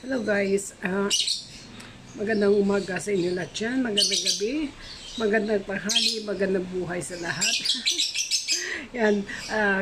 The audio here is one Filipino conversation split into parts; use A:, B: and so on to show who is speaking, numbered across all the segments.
A: Hello guys, magandang umaga sa inyo lahat dyan, magandang gabi, magandang tanghali, magandang buhay sa lahat. Yan,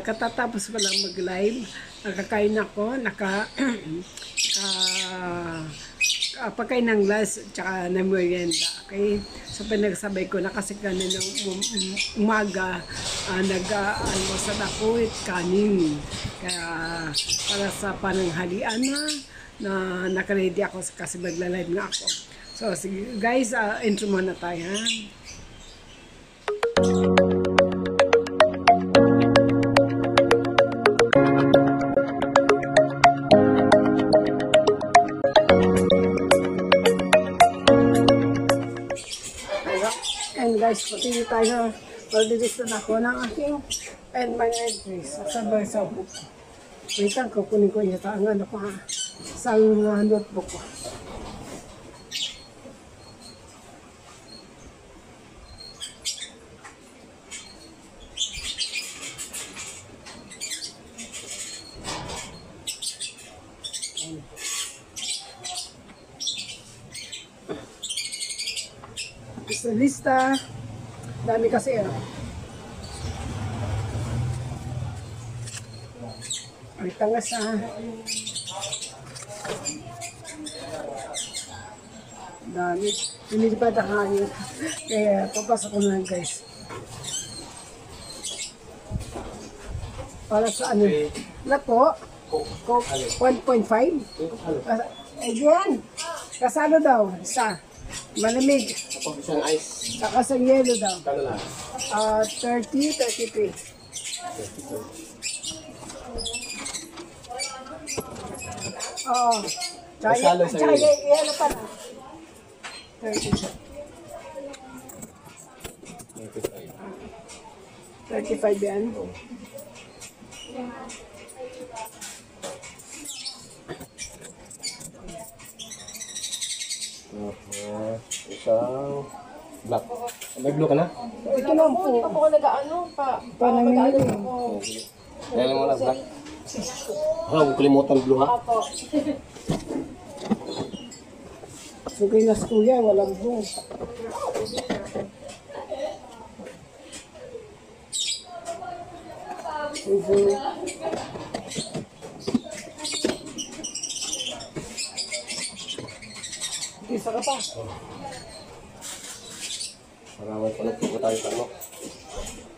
A: katatapos pa lang mag-live, nakakain ako, pagkain ng lunch, tsaka ng merienda, okay? So pinagsabay ko na kasi kanina umaga, nag-almusal ako at kanin. Kaya para sa pananghalian na naka-ready ako kasi magla-live nga ako. So sige guys, intro muna tayo ha. And guys, continue tayo. Mag-release na ako ng aking and my entries. Sabay sa book. Wait lang, kukunin ko yata ang ano ko ha. Sa notebook ko. Sa lista, dami kasi Ay tangas dami. Hindi pa hangin. Kaya papasok ko na guys. Para sa ano? Lapo? 1.5? Ayan. Kasano daw? Isa. Malamig.
B: Isang ice.
A: Saka sa yelo daw.
B: Kano lang?
A: 30, 33. Oo.
B: Masalo sa iyo.
A: Yelo pa na. 35 yan.
B: Isang black. May blue ka na?
A: Ito lang po.
C: Hindi pa po ako nag-ano pa.
A: Panamili.
B: Kailan mo na black? Huwag kalimutan blue ha?
C: Ako.
A: Sugay na kuya, walang buong. Isa ka pa.
B: Maraming pala po tayo tanong.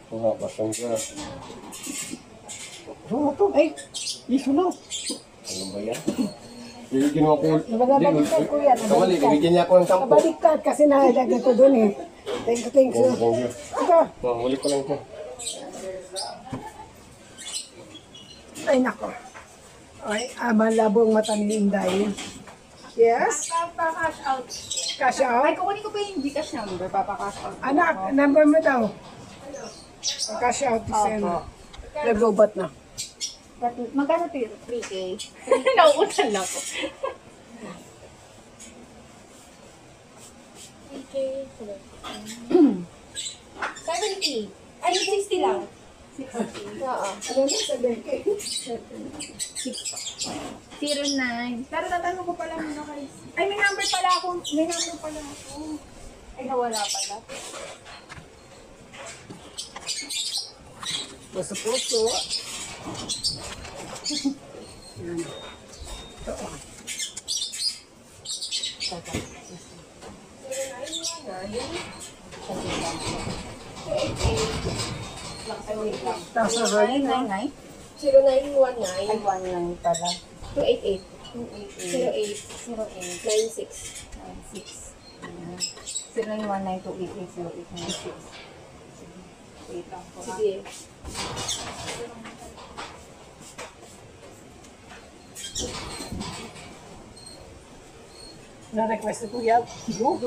B: Kung nga, pasang ka.
A: Oo to. Ay, iso na.
B: Ano ba yan? Bibigyan mo ako.
A: Nabaliktad kuya.
B: Kamali, bibigyan niya ako ng 10.
A: Nabaliktad kasi nalagay ko dun eh. Thank you. Ito.
B: Huli ko lang ito.
A: Ay nako. Ay, malabo ang mata ni Inday. Yes?
C: Papa-cash out.
A: Cash out?
C: Ay, kukunin ko pa yung Gcash number. Papa-cash out.
A: Anak, number mo daw. Cash out is nag-robot na.
C: Magkano 3K? Nauutan lang ko. 3K. 70. Ay, 60 lang. 60. Oo.
A: Ano na sabihin kay?
C: 09. Pero tatanong ko pala muna kayo. Ay, may number pala ako. May number pala ako. Ay, nawala pala.
A: Puso. Yan. Ito. Tapos na rin, no?
C: 0919.
D: Ay, 19 pala.
C: 288. 08. 96.
D: 0919288086. Wait lang po.
C: Sige.
A: Na-request ko yan. Go.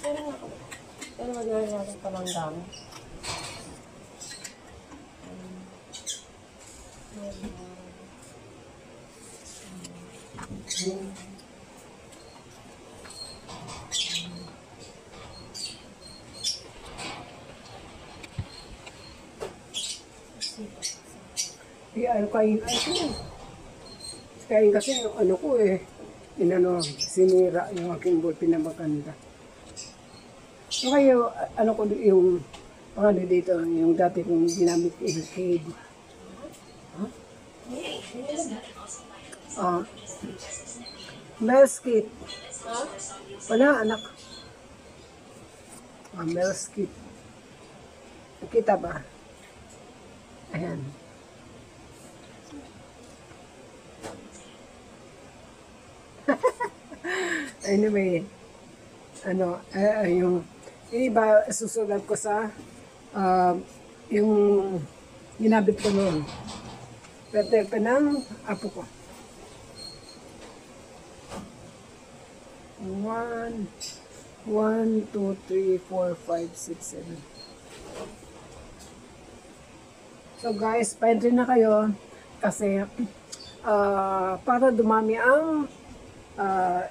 D: Pero maglalagay natin pa ng dami.
A: Ayaw kain. Ay, Kaya kasi yung ano ko sinira yung aking ballpen na maganda. So kayo, ano ko yung ano dito, yung dati kong ginamit ilkid. Mel's kit. Wala, anak. Mel's kit. Nakita ba? Ayan. Anyway, yung iba susulat ko sa yung ginabit ko noon. Peter pa ng apo ko. 1, 2, 3, 4, 5, 6, 7. So guys, pa-entry na kayo kasi para dumami ang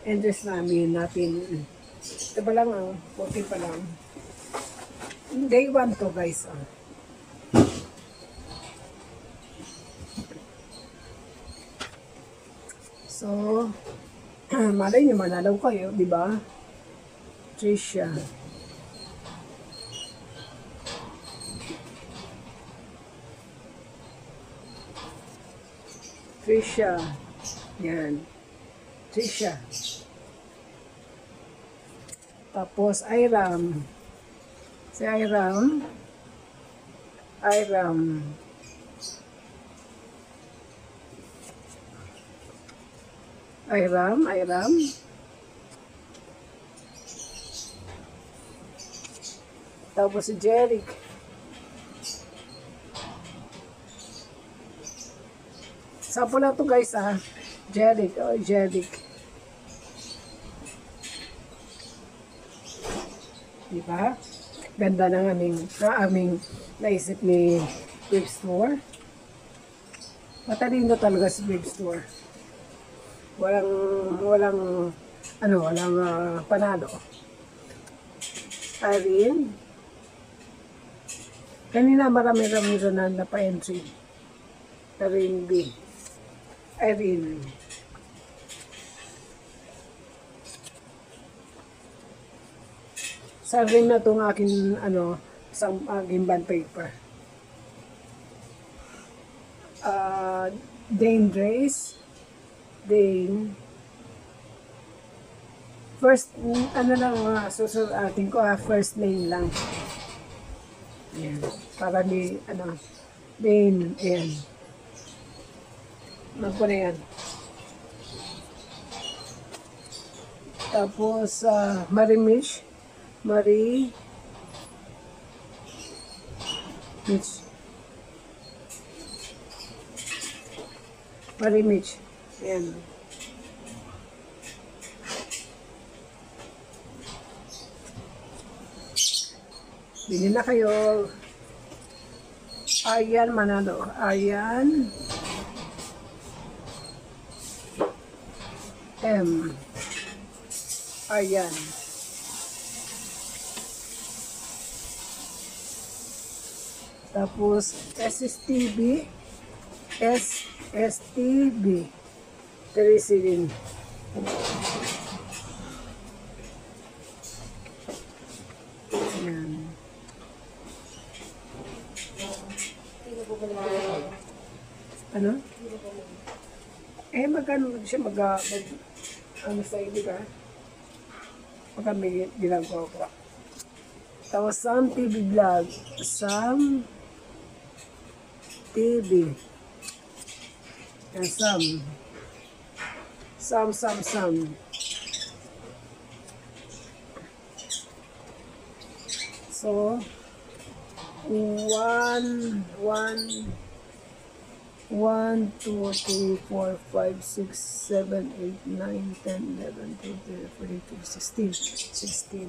A: entries natin. Ito pa lang, 40 pa lang. Day 1 to guys. So, malay nyo, manalaw kayo, di ba? Trisha. Trisha. Yan. Trisha. Tapos, Iram. Si Iram. Iram. Iram. Tapos si Jeric. Sapo na to guys Jeric. Jeric. Diba? Ganda ng aming naisip ni Web Store. Matalino talaga si Web Store. Walang panalo. Irene. Kanina marami-rami na pa-entry. Irene B. Irene. Sa rin na itong aking, isang aking bond paper. Dane Drace. Dane. First, susunod atin ko, first name lang. Ayan. Para ni, Dane, ayan. Magpo na yan. Tapos, Mitch. Ayan. Bili na kayo. Ayan, manalo. Ayan. M. Ayan. Tapos, SSTB. Teresilin. Ayan. Ano? Magkano siya sa iyo, diba? Magka may ginagawa ko. Tapos, Sam TV Vlog. Sam TV. Yan, Sam. So, 1, 2, 3, 4, 5, 6, 7, 8, 9, 10, 11, 12, 13, 14, 16.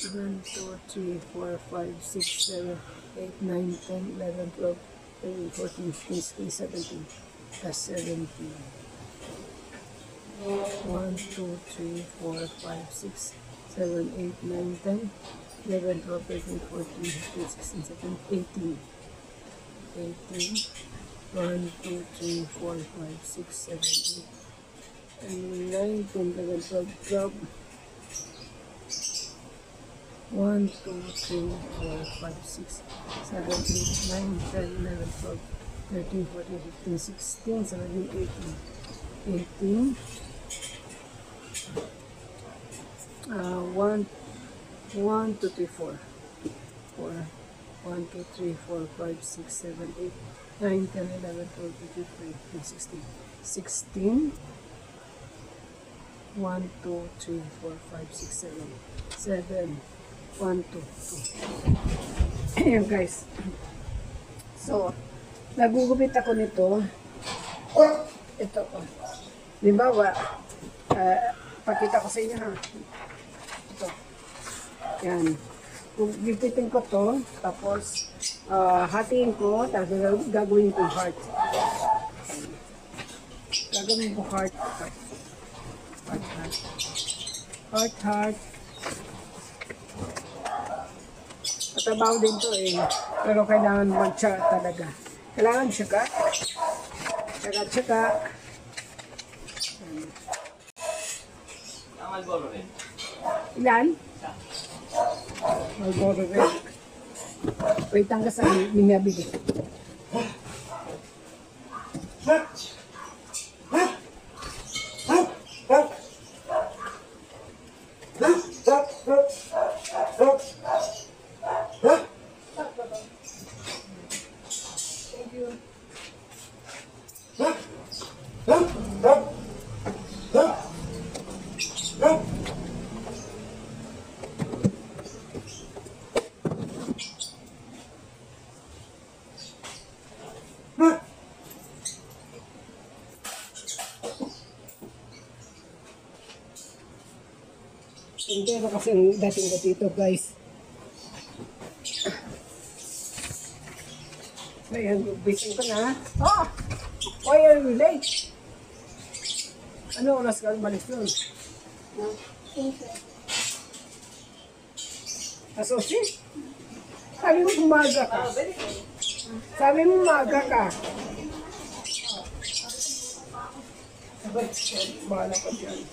A: 1, 2, 3, 4, 5, 6, 7, 8, 9, 10, 11, 12, 13, 14, 15, 16, 17. Plus 17. 1, 2, 3, 4, 5, 6, 7, 8, 9, 10, 11, 12, 13, 14, 15, 16, 17, 18. 18. 1, 2, 3, 4, 5, 6, 7, 8, 9, 10, 11, 12, 12. 1, 2, 3, 4, 5, 6, 7, 8, 9, 10, 11, 12, 13, 14, 15, 16, 17, 18. 18. 1, 1, 2, 3, 4. 4. 1, 2, 3, 4, 5, 6, 7, 8, 9, 10, 11, 12, 13, 14, 15, 16. 16. 1, 2, 3, 4, 5, 6, 7. 7. 1, 2, 2. Ayan guys. So, nagugupit ako nito. Ito ko. Limbawa, pakita ko sa inyo ha. Ito. Yan. Gipitin ko to, tapos hatiin ko, tapos gagawin ko heart. Gagawin ko heart. Heart, heart. Heart, heart. Matabaw din to eh. Pero kailangan mag-tsaga talaga. Kailangan tsaga. Tsaga. Ilan? Malboro rin. Wait, tangga sa minabili. Thank you. Hindi ba kasi ang dating ko dito guys. Ayan, bisin ko na. Oh! Why are you late? Ano oras ka malis doon? Asosi? Sabi mo umaga ka. Sabi mo umaga ka. Bahala ka dyan.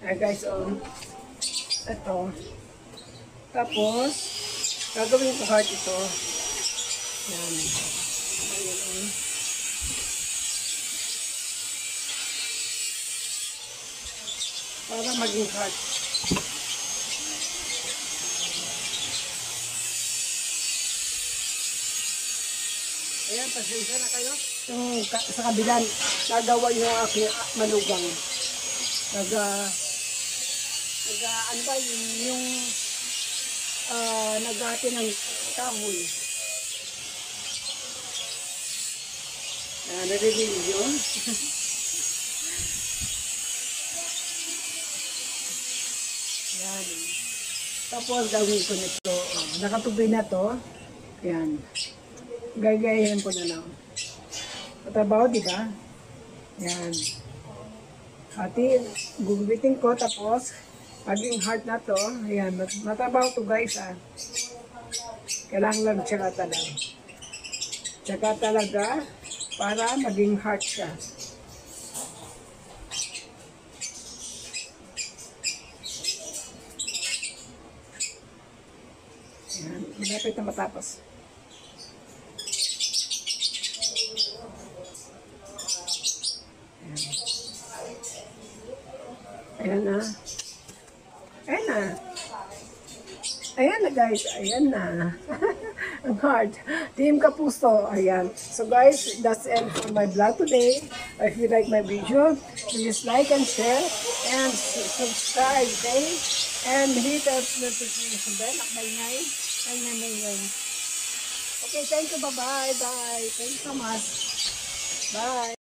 A: Ayan guys, ito. Tapos, gagawin ko heart ito. Yan. Ayan. Para maging heart. Ayan, pasensya na kayo. Yung sa kabilan, nagawa yung aking manugang. Ano ba yung nagati ng kahoy. Narinig yun. Yan. Tapos gawin ko nito. Nakatubi na to. Yan. Gagayahin ko na lang. Patabaw, di ba? Yan. Ati, gugubitin ko tapos maging hard na to. Ayan, matabaw to guys ah. Kailangan lang tsaga talaga. Tsaga talaga para maging hard siya. Ayan, malapit na matapos. Ayan na. Ayan na. Ayan na guys. Ayan na. Ang hard. Team Kapuso. Ayan. So guys, that's it for my vlog today. If you like my video, please like and share and subscribe. Okay? And hit the notification bell. Maingay. Okay, thank you. Bye-bye. Bye. Thank you so much. Bye.